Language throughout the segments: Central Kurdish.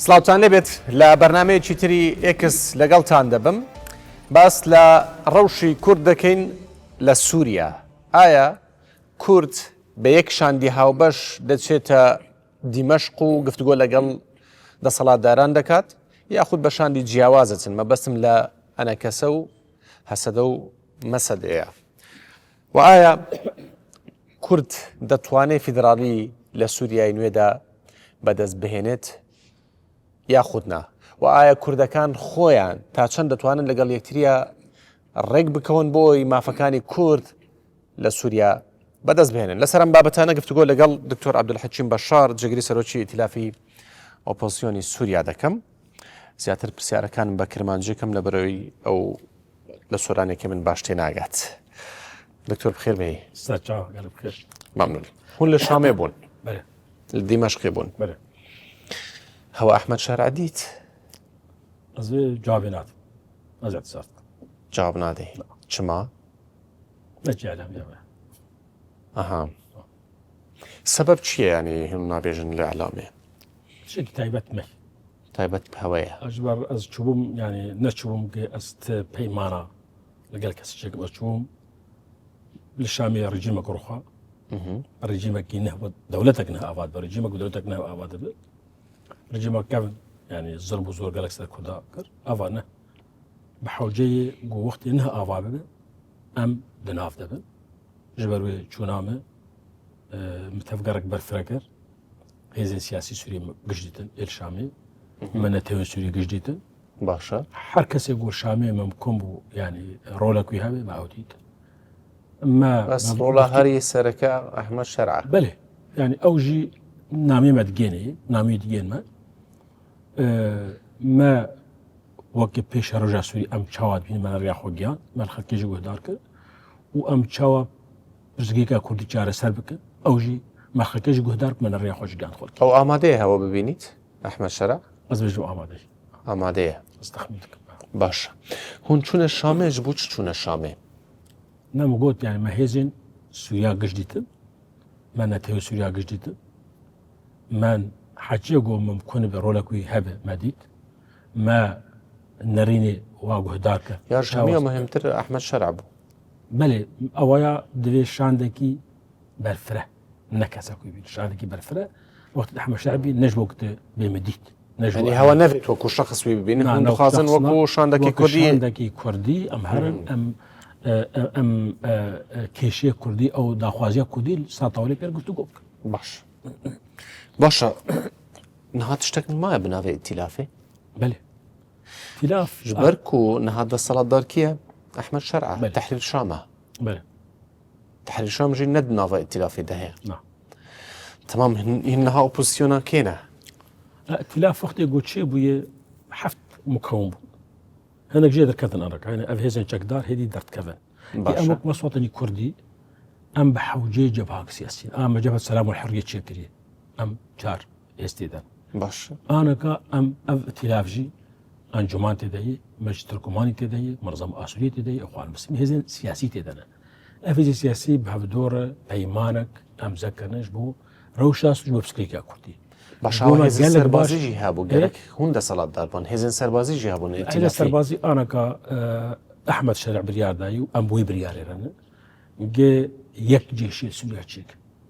سلااوتان لێبێت لە بەرنامەیەکی تری ئێکس لەگەڵتان دەبم باس لە ڕەوشی کورد دەکەین لە سووریا. ئایا کورد بە یەک شاندی هاوبەش دەچێتە دیمەشق و گفتوگۆ لەگەڵ دەسەڵاتداران دەکات یاخود بە شاندی جیاوازەچن؟ مەبەستم لە ئەنەکەسە و هەسەدە و مەسەدەیە. و ئایا کورد دەتوانێت فیدراڵی لە سووریای نوێدا بەدەست بهێنێت یاخود نا؟ و ئایا کوردەکان خۆیان تا چەند دەتوانن لەگەڵ یەکتریە ڕێک بکەون بۆی مافەکانی کورد لە سووریا بەدەست بهێنن؟ لەسەر ئەم بابەتانە گفتوگۆ لەگەڵ دکتۆر عەبدولحەکیم بەشار جگری سەرۆکی ئیتیلافی ئۆپۆزیسیۆنی سووریا دەکەم. زیاتر پرسیارەکانم بە کرمانجێکم لەبەرەوەی ئەو لە سۆرانێکی من باش تێ ناگات. دکتۆر بخێر بێ. ممنون. هون لە شامێ بوون، لە دیمەشقێ بوون. هەوا ئەحمەد شارع دیت؟ Ez cevabı nadım. Azat sart. جواب نادەی. چما؟ نەجیالم یاوە. ئەها. سەبەب چییە ینی هێن نابێژن لە ئەعلامێ؟ شێکی تایبەت مە. تایبەت هەوەیە. ئەژبار ئەس چوبم ینی نەچووم کە ئەست پەیمانە لەگەڵ کەسێک بەچووم لە شامی ڕژیمە گڕخوا. ڕژیمێکی نەهوە دەوڵەتێک نە ئاوات بە ڕژیمە دەوڵەتێک نە ئاوات دەبێت. ڕژیمە کەون ینی زرب و زۆر گەلێک سەر کودا کرد ئەوانە بە حەوجەیە گۆ وەختی نە ئاوا ببێ ئەم دناف دەبن ji ber wê çûname mitevgerek berfirek kir hêzên siyasî Sûriyê giş dîtin êl Şamê me netewên Sûriyê giş dîtin باش her kesê got Şamê memkun bû yanî rolek wî hebe me ew dît me ڕۆڵە هەری سەرەکە ئەحمەد شەرع. belê yanî ew jî namê me digêne namê digên me me وەکە پێش ڕۆژا سووری ئەم چاوات بین مەە ڕیا خۆگیان مەل خەکێژی گۆدار کرد و ئەم چاوە پرزگێکە کوردی چارەسەر بکەن ئەوژی مەخەکەژی گۆدار منە ڕیا خۆشگیان خۆت. ئەو ئامادەیە هەوە ببینیت ئەحمەد شەرع؟ ئەس بێژم ئامادەی ئامادەیە. ئەستەخمین دەکەم. باشە. هون چوونە شامێش بوو چ چوونە شامێ؟ نەمە گوت یانی مە هێزین سووریا گشت دیتن من نەتەوە سووریا گشت دیتن من حەجیە گۆ ممکنە بە ڕۆلەکوی هەبێ مەدیت مە نەرینێ وا گوهدار کە یا شامیە مهمتر ئەحمەد شەرع بوو. بەێ ئەوەیە دەوێت شاندێکی بەرفرە نەکەسەکوی بین شاندێکی بەرفرە وەخت ئەحمەد شەرعبی نەژ بۆ کتە بێمە دیت نەژنی هەوە نەبێت وەکو شەخصوی ببینن خوازن وەکو شاندێکی کوردی شاندێکی کوردی ئەم هەرن ئەم کێشەیە کوردی ئەو داخوازیە کوردی ساتاوەی پێ گفتو گۆ بکە. باش باشە نهات شتێک مایە بناوێ ئیتیلافێ؟ بەێ تلاف ژبەرک و نەهات دەسەڵاتدار کیە؟ ئەحمەد شەرع تەحریر شامە. بەێ تەحریر شام ژی نەد ناوە ئیتیلافی دەهەیە. تەمام هین نەها ئۆپۆزیسیۆنە کێنە؟ تلاف وەختی گوچێ بووە هەفت مکەوم بوو هەندێک ژێ دەکەتن ئەڕەکانە ئەv هێزن چەکدار هێدی دەردکەون ئەم وەک مەسواتنی کوردی ئەم بە حەوجێ جەبهاک سیاسین ئامە جەبهەت سەلام و حڕیە چێکردی ئەم چار ئێستێدان باش ئانەکە ئەم ئەv تلافژی ئەنجومان تێدەیە مەجلی تورکمانی تێدەیە مەرزەم ئاسووری تێدەیە ئەخوان مسلمی هێزن سیاسی تێدەنە ئەفێزی سیاسی بە هەفتۆرە پەیمانێک ئەم زەکەنش بوو ڕەوشا سوژ بە پسکێکا کوردی. باش هێزن سەربازیژی هەبوو گەرەک هون دەسەڵاتدار بوون هێزن سەربازیژی هەبوون لە سەربازی ئانەکە ئەحمەد شەرع بریاردایی و ئەم بۆی بریارێرەنە گێ یەک جێشی سووریا چێک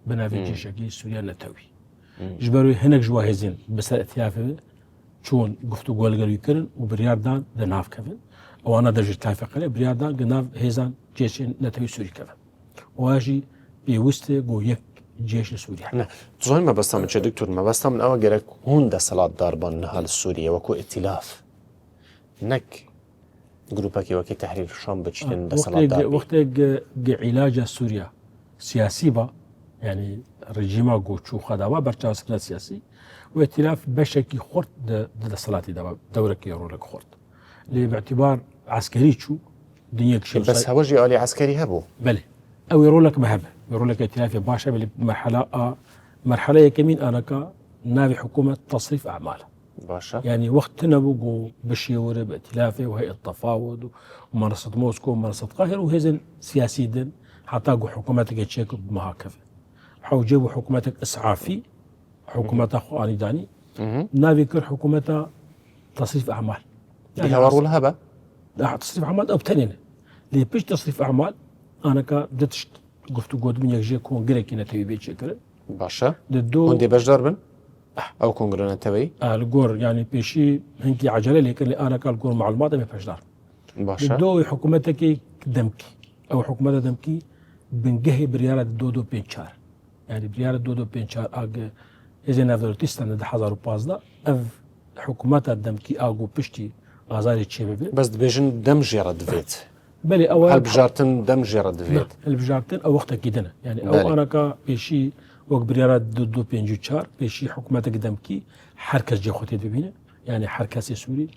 بەناوی جێشەکەی سووریا نەتەوی ji ber wê hinek ji wa hêzên bi ser etilafê çûn guftûgû lêgerî kirin û biryardan di nav kevin ewana de ji tayfeqelê biryardan gi nav hêzan cêşên netewî Sûrî kevin wa jî pêwîst e got yek cêş li Sûriya. Zor mebesta min çê diktor mebesta min ew gerek hûn deselatdar ban niha li Sûriye wekû îtilaf nek grupekî wekî Tehrîr Şam biçînin deselatdar bî. Wextê gi îlaca Sûriya siyasî ba yani rejima goçû xedava berçavskirina siyasî و ئێتیلاف بەشێکی خۆرد دەسەڵاتی دەورەکی ڕۆلێک خۆرد لێ بەعتیبار عسکەری چوو دنیەکی بەس هەوەژی ئالی عسکەری هەبوو. بەێ ئەوی ڕۆلێک بە هەبێ ڕۆلێک ئێتیلافی باشە بێ مەرحەلە یەکەمین ئانەکە ناوی حکوومەت تەصریف ئەعمالە باشە ینی وەخت نەبوو گۆ بشێوەرە بە ئێتیلافێ و هەیئەت تەفاوض و مەنسەد مۆسکۆ و مەنسەد قاهرە و هێزن سیاسی دن حتا گۆ حکوومەتێکی چێک مەهاکەفێ حەوجێ بۆ حکوومەتێک ئەسعافی حکوومەتە خۆئالیدانی نافي كر حكومته تصريف اعمال يعني هوار الهبة تصريف اعمال او تنين لي بيش تصريف اعمال انا كدتش قلت قود من يجي كون غيرك نتوي بيت شكل باشا ددو هندي باش دربن او كونغرنا تبي الجور يعني بيشي هنكي عجله لي اللي انا كالجور معلومات ما فيش دار باشا ددو حكومتك دمكي او حكومه دمكي بنجهي برياله دودو بينشار يعني برياله دودو بينشار اج اذا نفرتستان ده 1015 اف حكومات دمكي اجو بشتي ازاري تشيبي بس دبيجن دمج يرد فيت بلي اول هل بجارتن دمج يرد فيت البجارتن او وقتك جدنا يعني بلي. او انا كا بيشي وق برياله دودو بينجوتشار بيشي حكومتك دمكي حركه جي خوتي ببينه يعني حركه سوري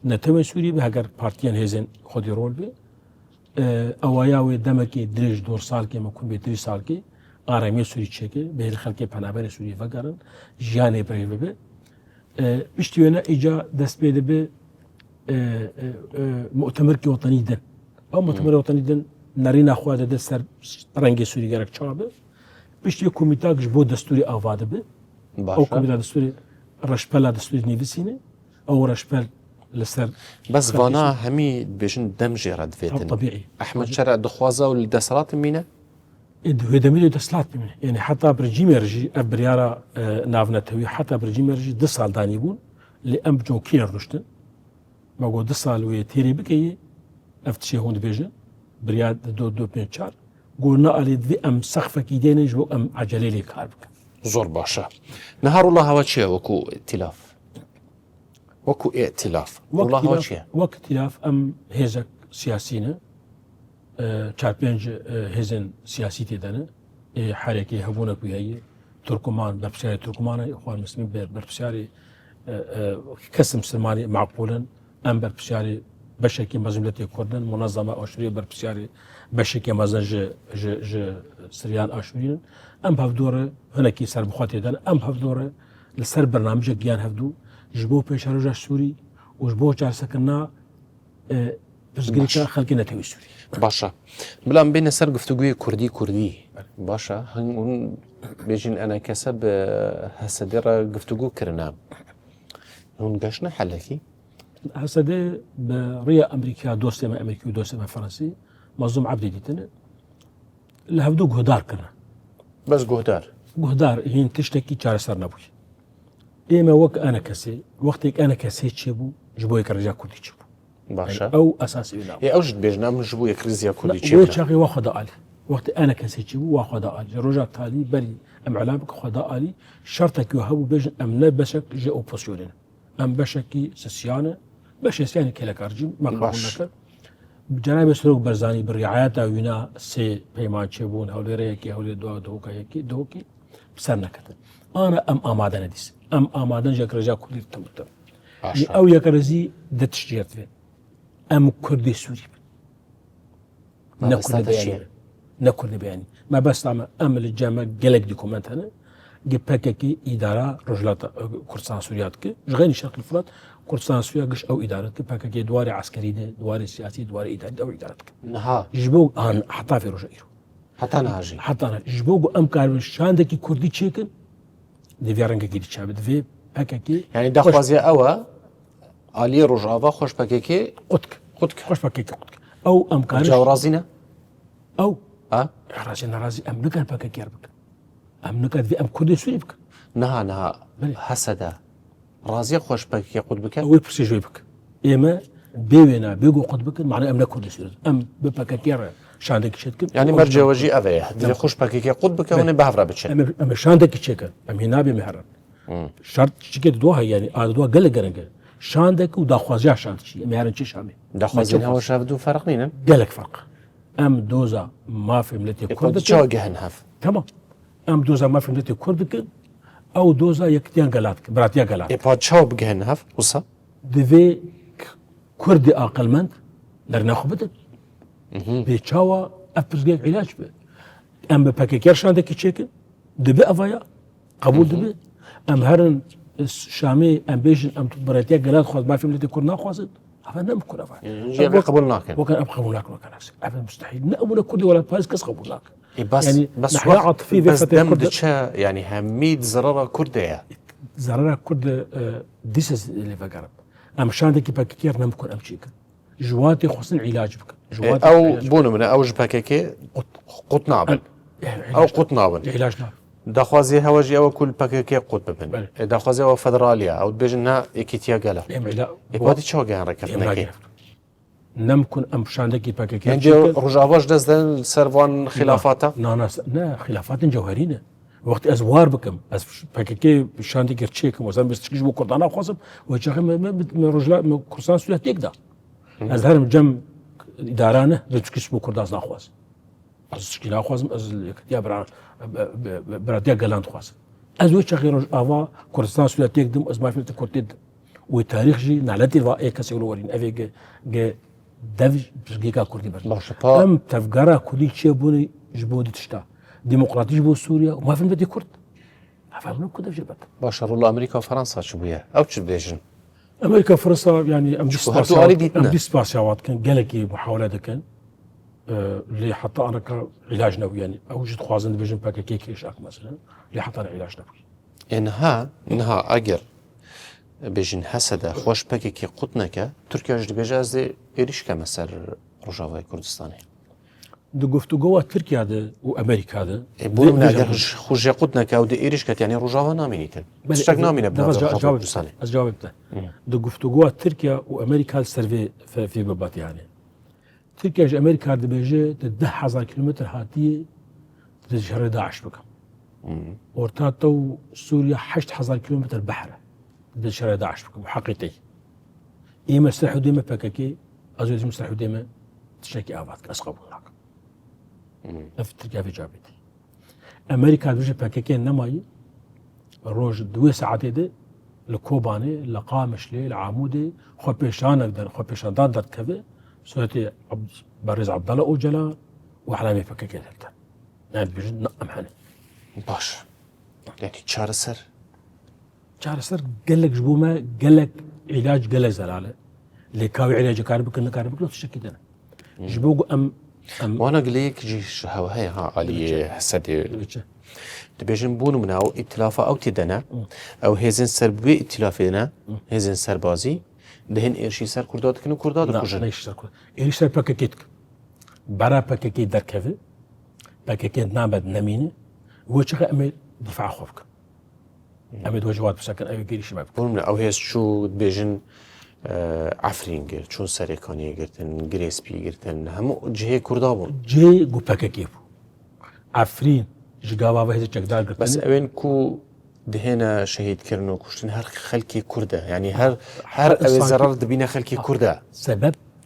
نتوي سوري بهاجر بارتيان هيزن خودي رول بي اوایاوی دمکی درج دور سال که مکن به 3 سال که آرامی سوری چکه به خلک پنابر سوری وگرن جیانی پریو به بشتیونه ایجا دست بیده به مؤتمر کی وطنی دن او مؤتمر وطنی دن نرینا خواده ده سر رنگ سوری گرک چابه بشتی کمیته جبو دستوری آواده به او کمیته دستوری رشپلا دستوری نیویسینه او رشپل لسر بس فانا همي بيجن دمج يرد فيتن طبيعي احمد شرع دخوازه والدسرات مينه هدمي دسلات منه يعني حتى برجيم يرجي بريارة نافنتوي حتى برجيم يرجي 2 سال دانيبون اللي ام بجون كير رشتن ما قول 2 سال ويتيري بكي افتشي هون بيجن برياد دو بينشار قولنا علي دي ام سخفة كيدين جو ام عجلي لي كاربك زور باشا نهار الله هوا تشي وكو ائتلاف وكو ائتلاف والله هوا تشي وقت ائتلاف ام هيزك سياسينا چارپنج هزن سیاسی تدانه حرکتی هبونه کویه ترکمان برپسیاری ترکمان اخوان مسلمین برپسیاری کسم سلمانی معقولا ام برپسیاری بشکی مزملتی کردن منظمه آشوری برپسیاری بشکی مزن ج سریان آشورین ام هفدوره هنکی سر بخاطی دان ام هفدوره لسر برنامج گیان هفدو جبو پیش روز سوری و جبو چار سکنا بزگریکا خلقی نتوی سوری باشا بلام بين سر گفتگوی كردي باشا هون بيجين انا كسب هسدير گفتگو كرنا هون قشنا حلكي هسدي بريا امريكا دوسي ما امريكي ودوسي ما فرنسي مظلوم عبدي ديتنا لهبدو جهدار كنا بس جهدار هين تشتكي چار سر نبوي ايما وك انا كسي وقتك انا كسي تشبو جبوي كرجا كردي تشبو باشا يعني او اساسي بنا يا اوجد بيجنا من جبوي كريزيا كردي تشبو ويتشاغي واخد علي وقت انا كسي تشبو واخد علي رجع تالي بري ام علامك خدا علي شرطك يهبو بيجن ام لا بشك جي اوبوزيشن ام بشكي سيانه باش يعني كلا كارجي ما قبلناك جناب سروق برزاني بالرعايات وينا سي بيمان تشبون او ريكي او دو دوكي بسرنكت انا ام امادن ديس ام امادن جكرجا كل تمت او يكرزي دتشجيرت ام كردي سوري نكرد بياني ما بس ام الجامع قلق دوكومنت انا جبككي اداره رجلات كردستان سورياتك جغيني شرق الفرات كردستان سوريا قش او ادارتك بككي دواري عسكري دواري سياسي دواري اداري او ادارتك نها جبو ان حتى في رجعيرو حتى نهاجي حتى انا جبو ام كار شاندكي كردي تشيكن دي فيرنج كي تشابد في بككي يعني دخوازيا اوا علي رجعوا خوش بككي قدك خوش بككي قدك او ام كار جاو رازينا او رازي ام نكر بككي ربك ام نكر في ام كردي سوري بك نها حسدا رازي خوش بككي قد بك او برسي جوي بك اما بيوينا بيقو قد بك معنى ام نكر سوري ام ببككي شاندك شتك يعني مرجع وجي افيه دي خوش بككي قد بك وني بهفرا بتش ام شاندك تشيك ام هنا بمهرن شرط تشيك دوها يعني دوا قل قرنق شاندك وداخوازيا شاندشي مهرن تشي شامي داخوازين هو شافدو فرق نينا قالك فرق ام دوزا ما في ملتي كردك تشوقهن هاف تمام ام دوزا ما في ملتي كردك او دوزا يكتيان قالاتك براتيا قالات يبا تشاو بقهن هاف وصا دفي كردي اقل من درنا خبتك بيتشاوا افرزقيك علاج به ام بباكيكير شاندك تشيكن دبي افايا قبول دبي ام هرن شامي ام بيجن ام براتيا قالات خذ ما في ملتي كرنا خازن هذا نمكن افايا جيب قبولناك وكان قبولناك هذا مستحيل نأمنا كردي ولا بايس كس قبولناك بس يعني بس نحيا عاطفي بس دم دتشا يعني هميد زرارة كردية زرارة كرد ديسز اللي فقرب أم شاندك باكيكير نمكن أمشيك جواتي خصن علاج بك جواتي او بونو من او جباكيكي قوت نابن او قوت نابن علاجنا داخوازي هواجي او كل باكيكي قوت ببن داخوازي او فدراليا او بيجنا اكيتيا قالا اكواتي شو قان ركفتناكي نمكن أم شاندك باكيكير يعني رجعواش دزدن سرفان خلافاتا نا خلافات جوهرية وقت أزوار بكم از باكيكي شاندك يرتشيكم وزن بستكش بو كردانا خاصم وجاهم من رجلا من كرسان سوله تيكدا از هرم جم إدارانه بتكش بو كرداز ناخواز از تشكي ناخوازم از يا براديا قلان خواز از وش غير أوا كرسان سوله تيكدم از ما فيلت كرتيد وتاريخ جي نعلتي الرأي كسيولورين أفيج جا دفج بسجيكا كردي بس أم تفجرا كردي شيء بوني جبودي تشتا ديمقراطية بو سوريا وما في بدي كرد عفوا كده في جبت باشر الله أمريكا وفرنسا شو بيها أو شو بيجن أمريكا وفرنسا يعني أم ديسباسيوات كان جالكي محاولات كان اللي حتى أنا كعلاج نووي يعني أوجد خوازن بيجن باكا كيكيش أك مثلا اللي حتى أنا علاج نووي إنها أجر بيجن حسدا خوش باكا كي قطنك تركيا جد بيجاز إيش كمسر رجاوي كردستاني دو گفتگو ترکیه ده و امریکا ده بون من اگر خوش قطنا که اود ایرش کت یعنی رجاوا نامینیتن اشتاق نامینه بنظر از جواب بده دو گفتگو ترکیه و امریکا سروی في بابات يعني تركيا جا امريكا ده بيجي 10,000 كيلومتر هاتيه تجهر داعش بكم ورتاتو سوريا 8,000 كيلومتر بحره تجهر داعش بكم حقيقي ايما سلاح ديما فككي ازوج مسلاح ديما تشكي افاتك اسقبوا لك في تركيا في جابتي امريكا بيجي فككي نماي روج 2 ساعات ده لكوباني لقامش لي العامودي خو بيشان دار كذا سويتي بارز عبد الله وجلال وحلامي فككي ثالثه يعني بيجي نقم حني باش يعني تشارسر قال لك جبومه قال لك علاج قال زلاله اللي كاوي علاج كاربك لو تشكيتنا جبوق ام وانا قليك جيش هاي علي حسدي تبيجن بونو من او ائتلافا او تدنا او هيزن سر بي ائتلافنا هيزن سر بازي دهن ايرشي سر كرداد كنو كرداد كوجن لا سر كرداد ايرشي سر باكيتك برا باكيتي دركفه باكيتي نابد نمينه وجهه امي دفاع خوفك امي وجوات بسكن اي غير شباب بونو من او هيز شو تبيجن عفرين قرت شون سريكاني قرتن جريسبي قرتن همو جهه كردابون جي جو باكيتي عفرين جگاوا و هیچ چقدر قرتن بس اوين كو دهنا شهيد كرنو كشتن هر خلكي كرده يعني هر اوي زرار دبينا خلكي كرده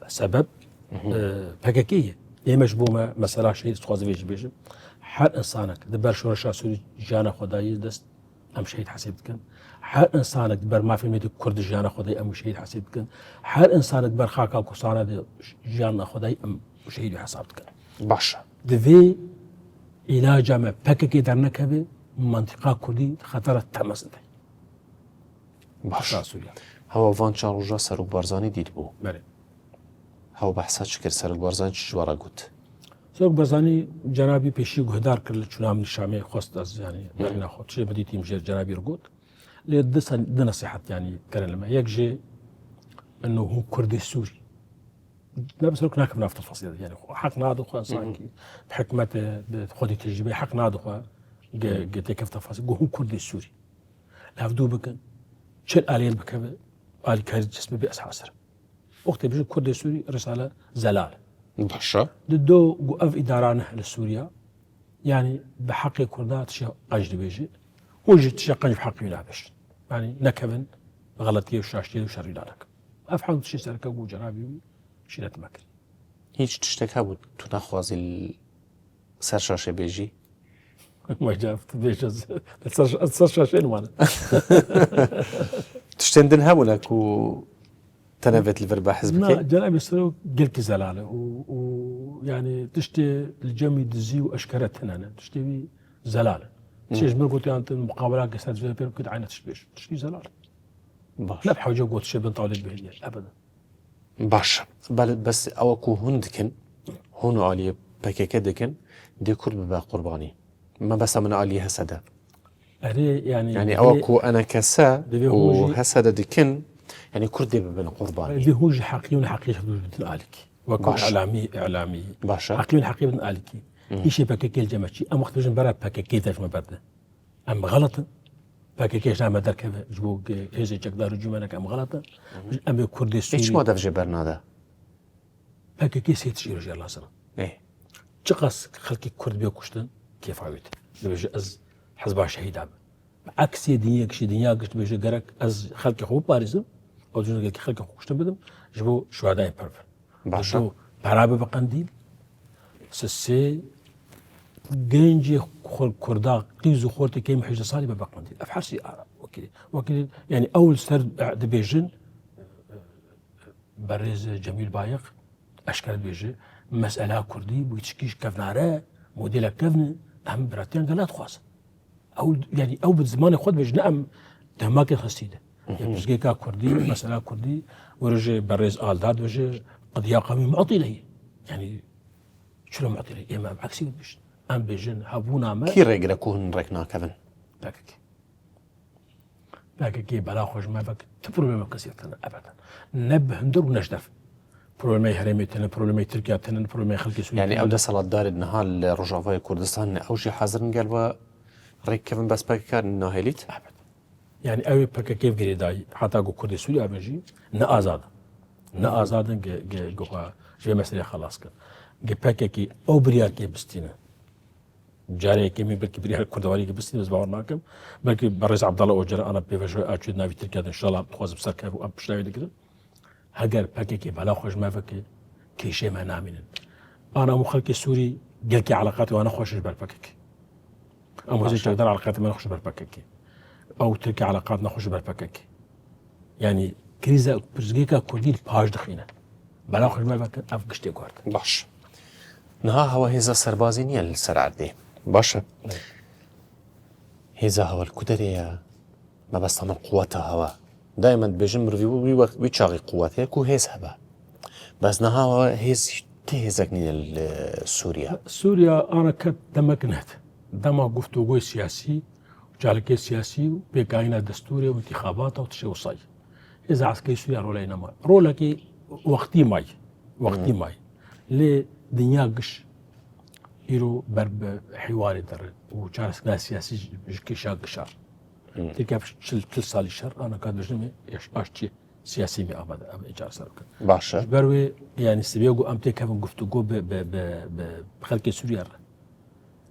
سبب باكيتي اي مجبومه مثلا شهيد تخوازي بيجي هر انسانك دبر شورشا سوري جانا خداي دست ام شهيد حسيب كان هر انسانك دبر ما في ميد كرد جانا خداي ام شهيد حسيب كان هر انسانك دبر خاكا كوسانا جانا خداي ام شهيد حسابت كان باشا دفي علاج ما باكيتي درنكبه منطقه كردي خطر تماس ده باشا هوا وان چاروجا سر بارزاني دید بو بله هوا بحثات شكر سر بارزاني چجوارا گوت سر بارزاني جنابي بيشي گهدار کرد چونام نشامه خواست از يعني من خود چه بدي تيمجر جنابي رگوت لدس نصيحت يعني كان لما يجي انه هو كردي سوري لا بس لك ناكب نافت الفصيل يعني حق نادو خو انسانكي بحكمته بخدي تجربه حق نادو خو قلت كيف تفاصيل هو كردي سوري لافدو بكن شل آلين بكبه آلي كاري جسمي بأسحاسر وقت بيجي كردي سوري رسالة زلال باشا دو قف إدارانه لسوريا يعني بحق كردات شيء أجل بيجي وجد شيء قنج بحق يلابش يعني نكبن غلطية وشاشتية وشري لانك أفحل شيء سركا قو جنابي شيلت مكر هيج تشتك هبود تنخوازي سرشاشة بيجي ما جابت بيش السرشاشين وانا تشتندن همونك و تنفت الفربا حزبك لا جنابي سرو قلت زلالة ويعني تشتي الجمي دزي واشكرت هنا تشتي زلالة تشيش من قلت انت المقابلات قصات زي بيرو كده عينة تشتي زلالة باش لا بحاجة قلت شي بنت طاولة بهدية ابدا باش بس اوكو هندكن هونو علي باكيكا دكن دي كرب با قرباني ما بس من علي هسدا أري يعني أوكو أنا كسا وهسا ديكن يعني كردي ببن قرباني ذي هو حقيقي حقيقي بدن آلك وكو إعلامي باشا حقيقي بدن آلك إيش بككيل جمشي أم وقت بجن برا بككيل تاش مبرده أم غلط بككيش نعم درك جبوك هذا جقدار جمانك أم غلط أم كردي سوري إيش ما دف جبرنا ده بككيل سيتشير رجال الله سنة إيه تقص خلقي كرد بيكوشتن كيف عويت بيجي أز حزب شهيد عم عكس دنيا كشي دنيا قشت بيجي جرك أز خلقي خوب بارزم أو جنود خلقي خوشتن بدم جبو شهداء برفن باشا برابر بقنديل سسي جنجي كردا قيزو خورتي كيم حجة صالي بقنديل أفحرسي وكيل يعني أول سرد دبيجن برز جميل بايق أشكال بيجي مسألة كردي بيتشكيش كفنارة موديل كفن أهم براتين قالات خاصة أو يعني أو بالزمان خود بيجي نعم تهماك خسيدة يعني بس جيكا كردي مسألة كردي ورجع برز آل داد وجه قضية قومي معطي لي يعني شو معطي لي إمام عكسي بيجي أم بيجن هابونا ما كي رجلا كون ركنا كفن باكي بلا خوش ما باك تبروبلم كثير أبدا نب هندر ونجدف بروبلمي هرمي تنا بروبلمي تركيا تنا بروبلمي خلقي سوريا يعني أودا صلاة دار النهار رجعوا كردستان أو شيء حاضرن قالوا ريك كفن بس باكر ناهليت أبدا يعني أوي باكا كيف جري داي حتى جو كردي سوريا بنجي نأزاد جوا جي مسألة خلاص كان جي باكا كي أو بريار كي بستينا جاري كمي بلكي بريار كردواري كي بستينا زباور ناكم بلكي برز عبد الله أوجر أنا بيفجر أشيد نافي تركيا إن شاء الله بخواز بسر كيف وأبشتاوي دكتور هجر باكا كي بلا خوش ما فكي كي شيء ما نامين أنا مخلك سوري جلكي علاقاتي وأنا خوشش بالباكك أما زي تقدر علاقاتي ما نخش بالباكك أو تركي علاقاتنا خوش بالباكك يعني كريزة برزقيكا كردي باج دخينة بلا خوش ما فكي أفقشتي قارد باش نها هوا هيزا سربازينية السرعردي باشا هيزا هوا الكدرية ما بس تعمل قوتها هوا دائما بيجمر ويتشاغي قواتها كو هيز هبا بس نها هوا هيز تهزكني سوريا سوريا أنا كنت دمكنت دما قفتوغوي سياسي وجالكي سياسي بقاينة دستوري وانتخابات وتشوصي إذا عسكري سوريا رولينا ما رولكي وقتي ماي لي دنيا قش يرو برب حواري در وجالسنا سياسي كيشا قشار تلك كل سالي شهر أنا كان بجنمي أشتي سياسي مي أبدا إجازة سرك باشا بروي يعني سبيعو أمتى كيفن قفتوغو بخلق سوريا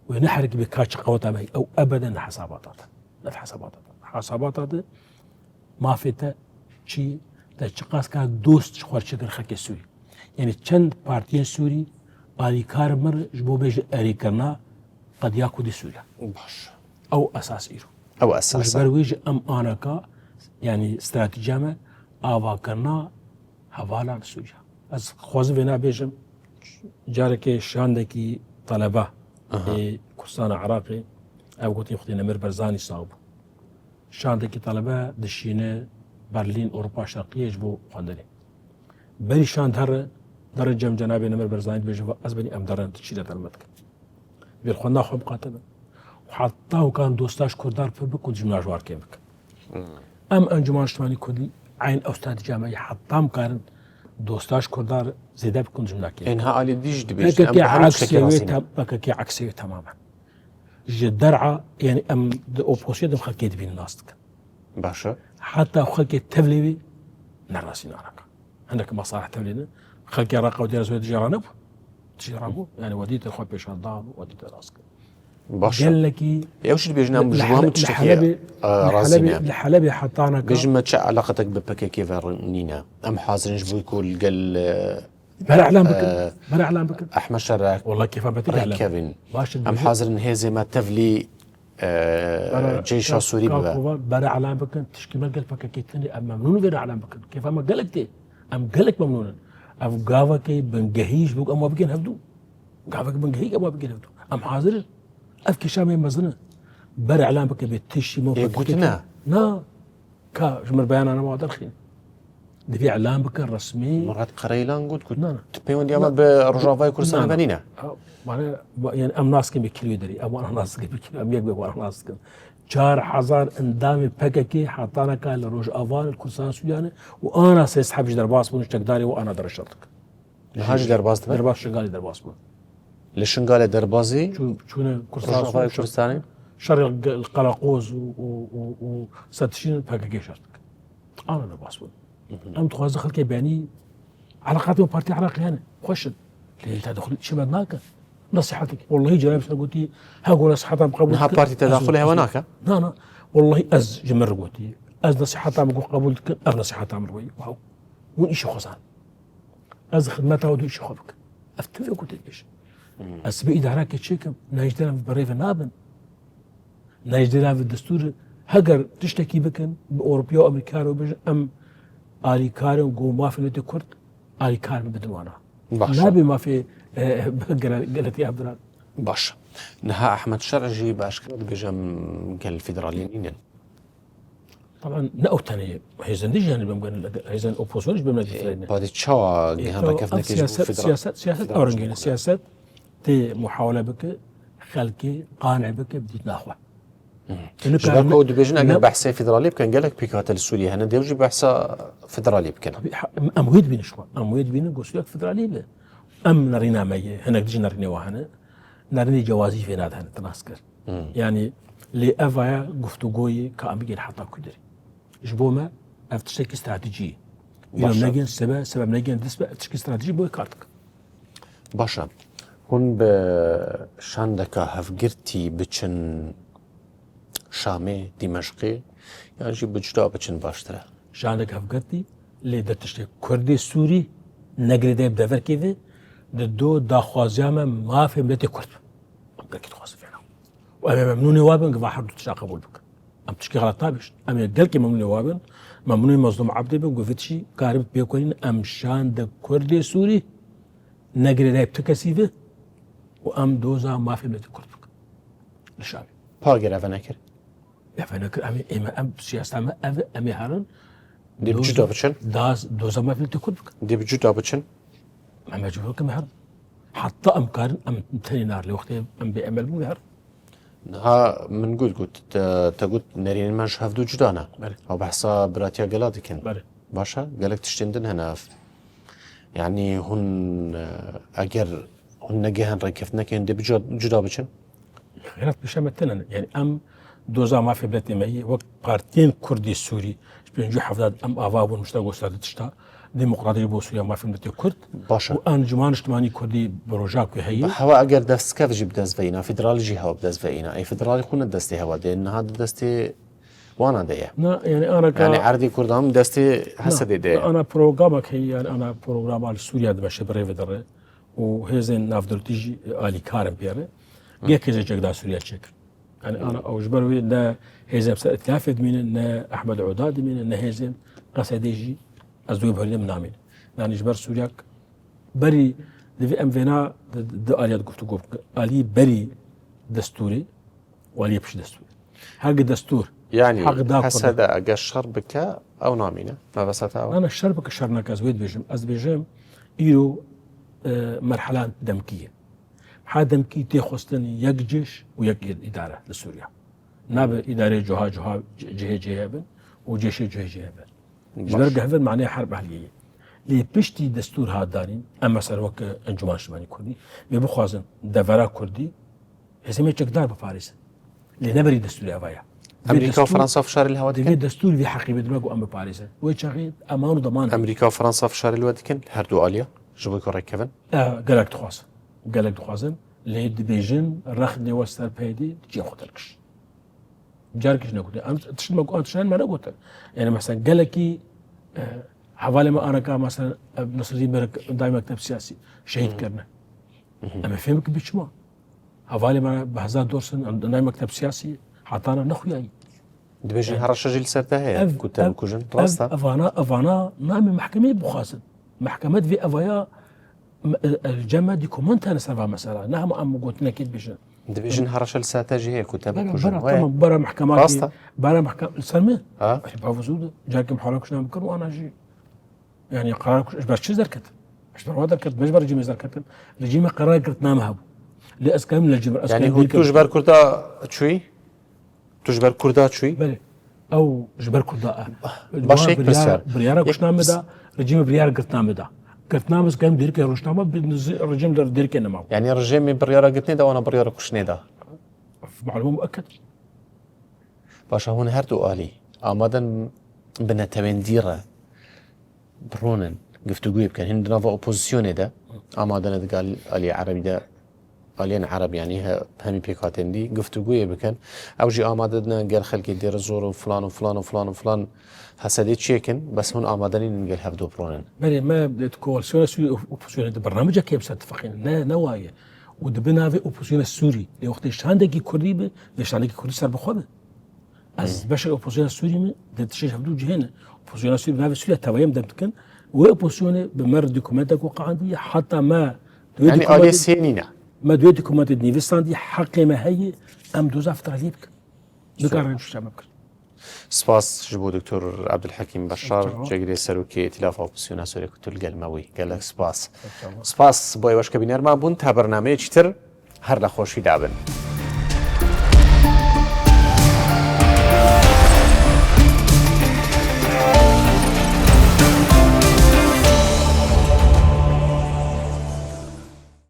ونحرك بكاتش قوتها معي أو أبدا حساباتها ما فيتا شيء تشقاس كان دوست خوار شكل خلق سوري يعني چند بارتيان سوري آريكار مر جبو بيج آريكارنا قد ياكو دي سوريا باش أو أساس إيرو أو أساس برويج أم آنكا يعني استراتيجية آوا كرنا حوالا سوريا از خوازم بنا بيجم جاركي شاندكي طلبة كردستان عراقي أو قلت يختي نمر برزاني صاوب شاندكي طلبة دشينة برلين أوروبا الشرقية يجبو خاندني بري شاند هر درجة جنابي نمر برزاني بيجوا أزبني أم درن تشيلة المتك بالخنا خب قاتنا وحتى كان دوستاش كردار فبكون جملة جوار كيمك أم أنجمان اجتماعي كردي عين أستاذ جامعي حتى كان دوستاش كردار زيادة بكون جملة كيمك إنها آلي ديج دبيش بككي عكسية تماما جدرعة يعني أم أوبوسيون دم خلقيت بين الناس باشا حتى خلقيت تبليبي نراسين عراقا عندك مصالح تبلينا خلقي عراقا ودينا سوية جيرانب تجيرانبو يعني وديت الخوة بيشان دام وديت الأسك باشا قال لك يوش اللي بيجنا مجوام تشتكي رازينا الحلبي حطانا بيجمع تشع علاقتك ببككي فرنينا أم حاضرين جبو يقول قال بلا أعلام بكن أحمد شراك والله كيف بتقول كيفن أم حاضرين هذي ما تفلي جيش سوري بلا أعلام بكن تشكي ما قال بككي تاني أم ممنون غير أعلام بكن كيف ما قالك تي أم قالك ممنون أم قافك بنجهيش بوك أم وابكين هبدو قافك بنجهيك أم وابكين هبدو أم حاضر أفكي شامي مزنة بلا أعلام بكن بتشي مو قلتنا نا كا جمر بيان أنا ما أدرخين دفي إعلام بكن رسمي مرات قريلان قلت نعم تبين ديما برجافاي كردستان بنينا يعني أم ناس كم بكيلو دري أم أنا ناس كم بكيلو أم يكبر وأنا ناس كم 4000 اندام پککی حتانا کال روج آوان کردستان سوریانه و آنا سيسحب در باس بونش تقداري وانا در شرطك هاج درباز دبن درباس شغالي در باس بون لشنقال دربازي شون رجافة كردستان كردستاني شر القلاقوز وستشين پککی شرطك انا در باس بون ام تخواز دخل كي بياني علاقاتي بارتي عراقي انا خوشد ليه تدخل شبابناك نصيحتك والله جناب قلتي هاقول نصيحتها مقبول نها بارتي تداخلها هناك لا والله از جمر قلتي از نصيحتها مقبول قبولتك از نصيحتها مروي واو وين شيء خزان از خدمتها ودو شيء خبك افتفق قلت ليش از بإدارك تشيكم ناجدنا في بريف نابن ناجدنا في الدستور هجر تشتكي بكن بأوروبيا وأمريكا وبج أم آلي كارم جو ما في نتي كرد آلي كارم بدنوانا نابي ما في قالت يا عبد الله باش نها احمد شرعجي باشكال بجم قال الفيدراليين طبعا نأوتني هيزن دي جانب بمقن هيزن اوبوزيشن بمن بعد تشوا جهان كيف سياسات اورنجين سياسات تي محاولة بك خلقي قانع بك بديت ناخوه شباب او دبيجن اگر بحث فيدرالي كان قال لك بيكات السوريا هنا ديوجي بحث فيدرالي كان امويد بين شو امويد بين قصيك فيدرالي له ام نرينا مي هنا ديجي نرينا وهنا نرني جوازي في نادها تناسكر يعني لأفايا قفتوغوي كأمبيجين حتى كدري جبوما افتشك استراتيجية يوم نجين سبب نجين دسبة تشكي استراتيجية بوي كارتك باشا هون بشاندكا هفجرتي بچن شامي دمشقي يعني جي بجدا بچن باشترا شاندك هفجرتي اللي درتشتي كردي سوري نجري ده بدفر كذا دو داخوازياما ما في ملتي كرد قال كي تخاص فينا وانا ممنون وابن قبا حد تشا قبول بك ام تشكي غلط تابش ام قال كي ممنون وابن ممنون مظلوم عبدي بن قفتشي قارب بيكونين ام شان د كردي سوري نجري ده بتكسيفه وام دوزا ما في ملتي كرد بك الشام باغير افنكر افنكر ام سياسه ما ام هارن دي بجدا بچن دوزا ما في ملتي كرد بك دي بجدا بچن ما جوه كم هر حتى أمكار أم تاني نار لوقت أم بيعمل مو هر ها من قلت تقول نرين ماش هفدو جدانا أو بحسا براتيا قلادي كن باشا قالك تشتندن هنا يعني هن أجر هن نجيهن ركفنا كن دي بجدا بچن غيرت بشامتنا يعني أم دوزا ما في بلاد ماهي وقت بارتين كردي سوري بينجو حفظات أم أفابون مشتاقو سادة تشتا ديمقراطية بوسويا ما في ملتي كرد باشا وأن جمان اجتماعي كردي بروجاك هي هوا أجر دست كيف جيب دست فينا فدرالي جي هوا بدست فينا أي فدرالي خون دستي هوا دي إن هذا دستي وانا ديه نا يعني أنا يعني عردي كردام دستي حسدي ديه أنا بروجرامك هي يعني أنا بروجرام على سوريا دمشق بريف درة وهذين نافدرتيجي آلي كارم بيره جيك هذا جدا سوريا تشكل يعني أنا أوجبروي نا هذين بس اتلافد من نا أحمد عداد من نا هذين قصديجي أزوج بهرني منامين يعني جبر سورياك بري دفي أم فينا آليات قفتو آلي بري دستوري وآلي بش دستوري حق دستور يعني حسد أجشر بك أو نامينة ما بس أتعود أنا الشر بك شرناك أزويد بيجم إيرو مرحلة دمكية حا دمكية تخصتن يك جيش ويك إدارة لسوريا ناب إدارة جهة جهة وجيش جهة جبر قهفل معناه حرب أهلية لي بشتي دستور هادارين أما سروك أنجمان شمالي كردي بيبخوازن دفرا كردي هزمي تقدر بفارس لنبري دستور أفايا أمريكا وفرنسا في شهر الهوا دي دستور في حقيبة دماغو أم بفارس ويتشاغيد أمان وضمان أمريكا وفرنسا في شهر الواد كن هردو آليا جبوي كوري كيفن قالك تخوازن لي دبيجن رخني وستر بيدي تجي خطركش جاركش نقول أنا تشد ما قلت شان ما نقول يعني مثلا قالكي حوالي ما أنا كان مثلا نصر الدين برك دايما مكتب سياسي شهيد كرنا أما فهمك بيشما حوالي ما بهزار دورسن دايما مكتب سياسي حطانا نخوياي دبيجن هرشة جلسة هي كنت كوجن راستا أفانا نعم محكمة بخاسن محكمة في أفايا الجامعة دي كومنتها نسرفها مثلا نعم أم قلت نكيد بيجن دبيجن هرشة لساته جهة كتاب كوجن برا محكمات برا محكمة السلمة بافوزود جاكم حركش نعم كرو أنا جي يعني قرارك إيش برشة ذكرت إيش برا ذكرت مش برا جيم ذكرت الجيم قرار كرت نام هبو لأسكام للجبر يعني هو توش بار كرتا شوي تجبر كردا شوي بله او جبر كردا باش هيك بسر بريارا كشنامه دا رجيم بريار قرتنامه دا قرتنامه كان ديرك روشنامه بالرجيم در ديرك نما يعني رجيمي بريارة قتني دا وانا بريارة كشني دا معلومه مؤكد باشا هون هردو آلي آمادن بنتوين ديرة برونن گفتگوی بکن هند نوا اپوزیسیون ده آمادن قال آلی عربی ده آلین عرب يعني همي بيكاتين دي گفتگوی بکن او جي آمادن قال خلقي دير زور وفلان وفلان وفلان وفلان حسدي تشيكن بس هون آمادنين نقول هفدو برونن بله ما بدأت كوالسيون السوري اوبوزيسيون برنامج كيف ستفقين لا نوايا ودبنا في اوبوزيسيون السوري لوقت شاندكي كردي به شاندكي كردي سر بخوده از بشر اوبوزيسيون السوري من تشيش هفدو جهنه اوبوزيسيون السوري ما في سوريا توايم دمتكن واوبوزيسيون بمر دوكومنتك وقع عندي حتى ما يعني آلي سينينا ما دوي دوكومنت نيفستان دي حق ما هي ام دوزا فتره ليبك بكار شو بكر سپاس جبو دكتور عبد الحكيم بشار جاگری سروکی ائتلاف اپوزیسیون سوری کتول گلموی گلک سپاس بوی واش کبینر ما بون تا برنامه چتر هر لخوشی دابن